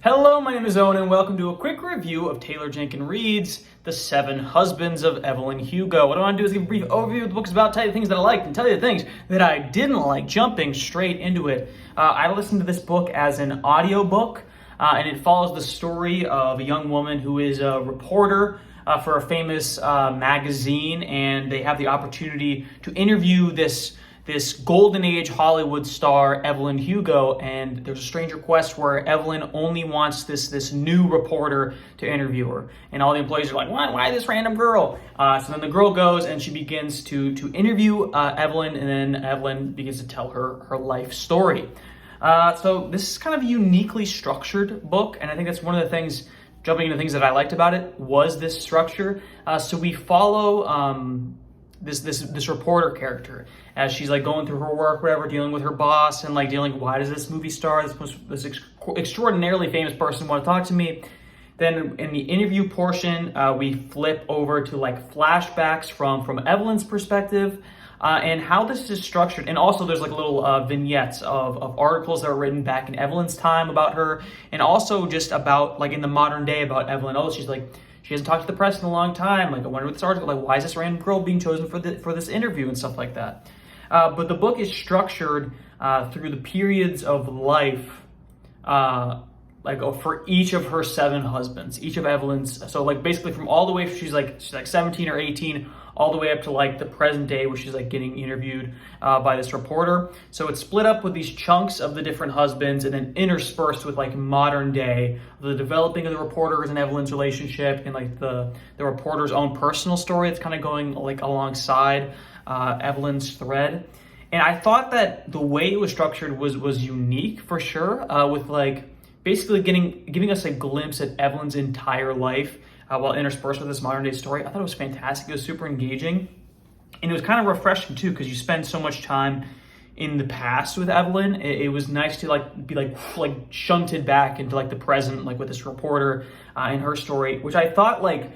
Hello, my name is Owen, and welcome to a quick review of Taylor Jenkins Reid's The Seven Husbands of Evelyn Hugo. What I want to do is give a brief overview of the book is about, tell you the things that I liked, and tell you the things that I didn't like, jumping straight into it. I listened to this book as an audiobook, and it follows the story of a young woman who is a reporter for a famous magazine, and they have the opportunity to interview this golden age Hollywood star, Evelyn Hugo, and there's a strange request where Evelyn only wants this new reporter to interview her. And all the employees are like, why this random girl? So then the girl goes and she begins to interview Evelyn, and then Evelyn begins to tell her life story. So this is kind of a uniquely structured book, and I think that's one of the things, jumping into things that I liked about it, was this structure. So we follow this reporter character as she's like going through her work, whatever, dealing with her boss and like dealing, why does this movie star, this extraordinarily famous person want to talk to me? Then in the interview portion, we flip over to like flashbacks from Evelyn's perspective, and how this is structured. And also there's like little vignettes of articles that were written back in Evelyn's time about her, and also just about like in the modern day about Evelyn. Oh, she's like, she hasn't talked to the press in a long time. Like, I wonder what this article, like, why is this random girl being chosen for this interview and stuff like that. But the book is structured through the periods of life, for each of her seven husbands, each of Evelyn's. So like basically from all the way, she's like 17 or 18, all the way up to like the present day where she's like getting interviewed by this reporter. So it's split up with these chunks of the different husbands and then interspersed with like modern day, the developing of the reporters and Evelyn's relationship, and like the reporter's own personal story. It's kind of going like alongside Evelyn's thread. And I thought that the way it was structured was unique for sure, with like basically giving us a glimpse at Evelyn's entire life while interspersed with this modern day story. I thought it was fantastic. It was super engaging, and it was kind of refreshing too, because you spend so much time in the past with Evelyn. It was nice to like be like shunted back into like the present, like with this reporter and her story, which I thought, like,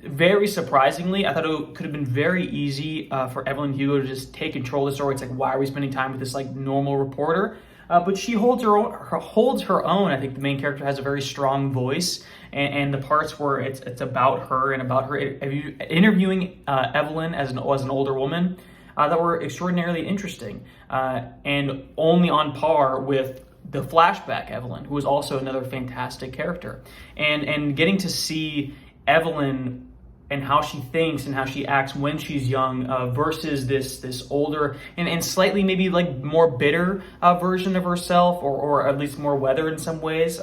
very surprisingly, I thought it could have been very easy for Evelyn Hugo to just take control of the story. It's like, why are we spending time with this like normal reporter? But she holds her own. I think the main character has a very strong voice, and the parts where it's about her and about her interviewing Evelyn as an older woman that were extraordinarily interesting, and only on par with the flashback Evelyn, who was also another fantastic character, and getting to see Evelyn and how she thinks and how she acts when she's young versus this older and slightly maybe like more bitter version of herself, or at least more weathered in some ways.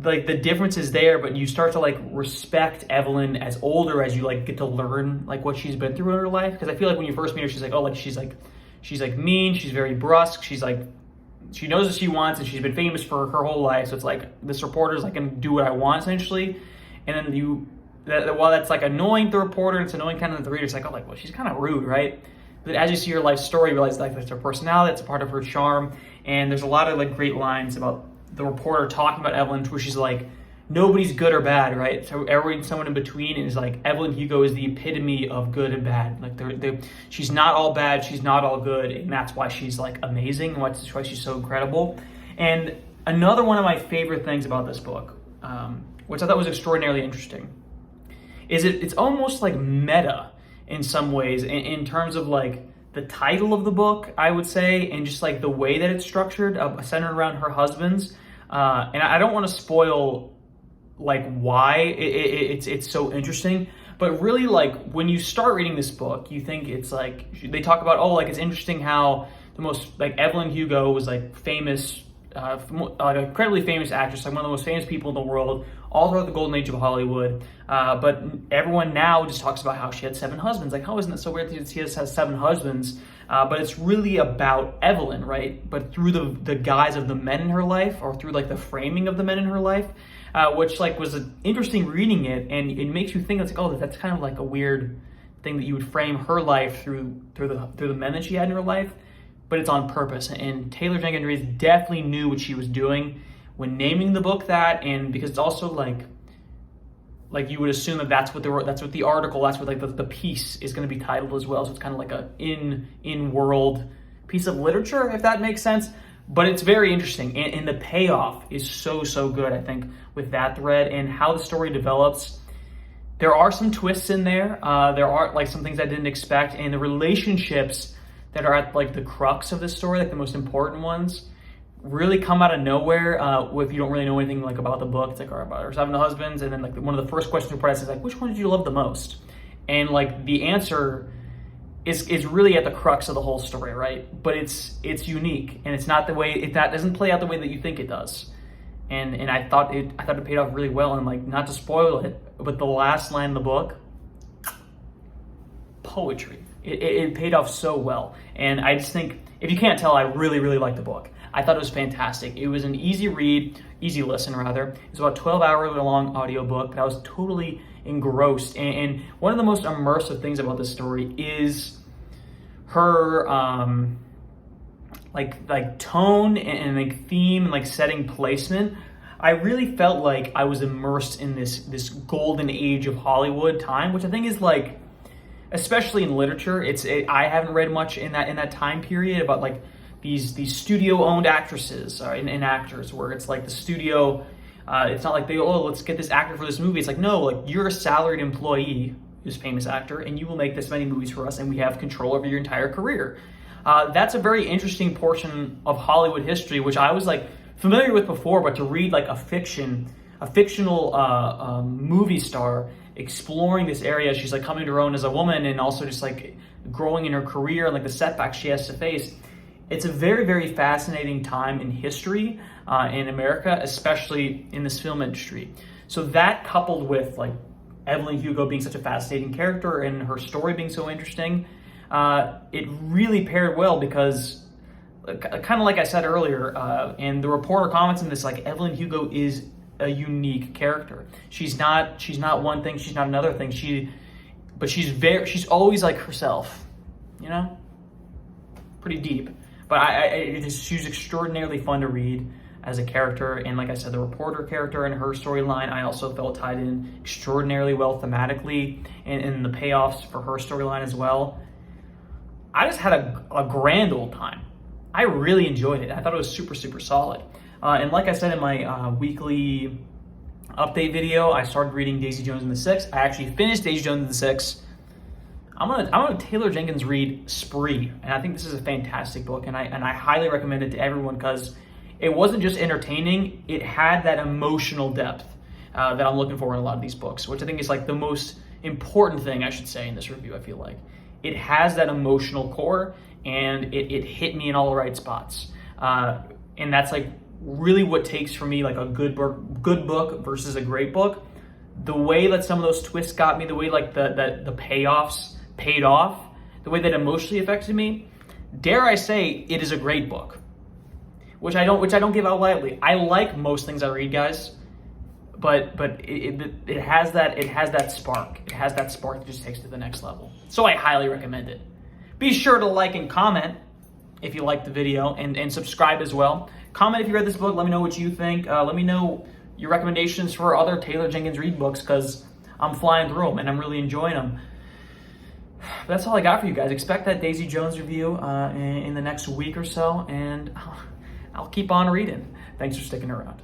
Like the difference is there, but you start to like respect Evelyn as older, as you like get to learn like what she's been through in her life. Because I feel like when you first meet her, she's like, oh, like she's like mean, she's very brusque, she's like, she knows what she wants, and she's been famous for her whole life. So it's like, this reporter's like gonna do what I want essentially. And then while that's like annoying to the reporter, it's annoying kind of the reader. It's like, oh, like, well, she's kind of rude, right? But as you see her life story, you realize like that's her personality, that's a part of her charm. And there's a lot of like great lines about the reporter talking about Evelyn, where she's like, nobody's good or bad, right? So someone in between, and is like, Evelyn Hugo is the epitome of good and bad. Like she's not all bad, she's not all good, and that's why she's like amazing, and that's why she's so incredible. And another one of my favorite things about this book, which I thought was extraordinarily interesting, is it's almost like meta in some ways in terms of like the title of the book, I would say, and just like the way that it's structured, centered around her husbands. And I don't want to spoil like why it's so interesting, but really like when you start reading this book, you think it's like, they talk about, oh, like it's interesting how the most, like Evelyn Hugo was like famous, like an incredibly famous actress, like one of the most famous people in the world, all throughout the golden age of Hollywood. But everyone now just talks about how she had seven husbands. Like, how isn't it so weird that she has seven husbands? But it's really about Evelyn, right? But through the guise of the men in her life, or through like the framing of the men in her life, which like was interesting reading it, and it makes you think, it's like, oh, that's kind of like a weird thing that you would frame her life through the men that she had in her life. But it's on purpose, and Taylor Jenkins Reid definitely knew what she was doing when naming the book that, and because it's also like you would assume that's what the article, that's what like the piece is going to be titled as well. So it's kind of like a in-world piece of literature, if that makes sense. But it's very interesting, and the payoff is so good, I think, with that thread and how the story develops. There are some twists in there. There are like some things I didn't expect, and the relationships that are at like the crux of the story, like the most important ones, really come out of nowhere. If you don't really know anything like about the book, it's like, all right, about her 7 husbands, and then like one of the first questions we put is like, which one did you love the most? And like the answer is really at the crux of the whole story, right? But it's unique, and it's not the way that doesn't play out the way that you think it does. And I thought it paid off really well. And like, not to spoil it, but the last line in the book, poetry. It paid off so well. And I just think, if you can't tell, I really liked the book. I thought it was fantastic. It was an easy listen rather. It's about 12 hours long audiobook, but I was totally engrossed. And one of the most immersive things about this story is her like tone and like theme and like setting placement. I really felt like I was immersed in this golden age of Hollywood time, which I think is like, especially in literature, I haven't read much in that time period about like these studio owned actresses and actors, where it's like the studio, it's not like let's get this actor for this movie. It's like, no, like you're a salaried employee who's a famous actor, and you will make this many movies for us, and we have control over your entire career. That's a very interesting portion of Hollywood history, which I was like familiar with before, but to read like a fictional movie star exploring this area, she's like coming to her own as a woman, and also just like growing in her career and like the setbacks she has to face. It's a very fascinating time in history in America, especially in this film industry. So that, coupled with like Evelyn Hugo being such a fascinating character and her story being so interesting, it really paired well, because kind of like I said earlier, and the reporter comments on this, like Evelyn Hugo is a unique character. She's not one thing, she's not another thing. She's always like herself, you know? Pretty deep. But she's extraordinarily fun to read as a character, and like I said, the reporter character and her storyline I also felt tied in extraordinarily well thematically, and the payoffs for her storyline as well. I just had a grand old time. I really enjoyed it. I thought it was super solid. And like I said in my weekly update video, I started reading Daisy Jones and the Six. I actually finished Daisy Jones and the Six. I'm on a Taylor Jenkins Reid spree, and I think this is a fantastic book, and I highly recommend it to everyone, because it wasn't just entertaining, it had that emotional depth that I'm looking for in a lot of these books, which I think is like the most important thing I should say in this review. I feel like it has that emotional core, and it hit me in all the right spots, and that's like really what takes for me like a good book versus a great book. The way that some of those twists got me, the way like the payoffs paid off, the way that emotionally affected me, dare I say, it is a great book, which I don't give out lightly. I like most things I read, guys, but it has that spark. It has that spark that just takes it to the next level. So I highly recommend it. Be sure to like and comment if you liked the video, and subscribe as well. Comment if you read this book. Let me know what you think. Let me know your recommendations for other Taylor Jenkins Reid books, because I'm flying through them and I'm really enjoying them. That's all I got for you guys. Expect that Daisy Jones review in the next week or so, and I'll keep on reading. Thanks for sticking around.